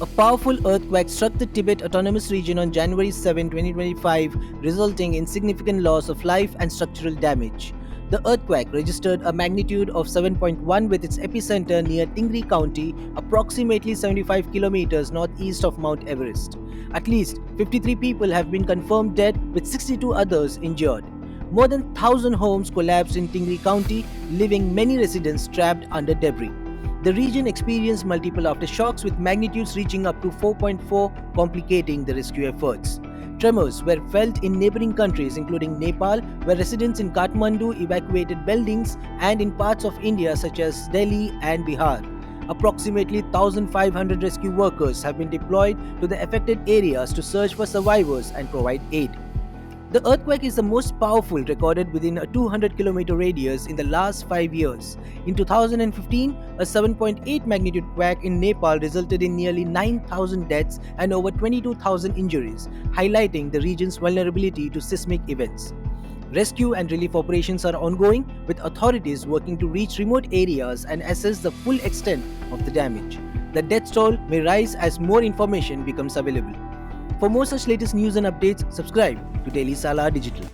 A powerful earthquake struck the Tibet Autonomous Region on January 7, 2025, resulting in significant loss of life and structural damage. The earthquake registered a magnitude of 7.1 with its epicenter near Tingri County, approximately 75 kilometers northeast of Mount Everest. At least 53 people have been confirmed dead, with 62 others injured. More than 1,000 homes collapsed in Tingri County, leaving many residents trapped under debris. The region experienced multiple aftershocks with magnitudes reaching up to 4.4, complicating the rescue efforts. Tremors were felt in neighboring countries including Nepal, where residents in Kathmandu evacuated buildings, and in parts of India such as Delhi and Bihar. Approximately 1,500 rescue workers have been deployed to the affected areas to search for survivors and provide aid. The earthquake is the most powerful recorded within a 200-kilometer radius in the last 5 years. In 2015, a 7.8 magnitude quake in Nepal resulted in nearly 9,000 deaths and over 22,000 injuries, highlighting the region's vulnerability to seismic events. Rescue and relief operations are ongoing, with authorities working to reach remote areas and assess the full extent of the damage. The death toll may rise as more information becomes available. For more such latest news and updates, subscribe to Daily Salar Digital.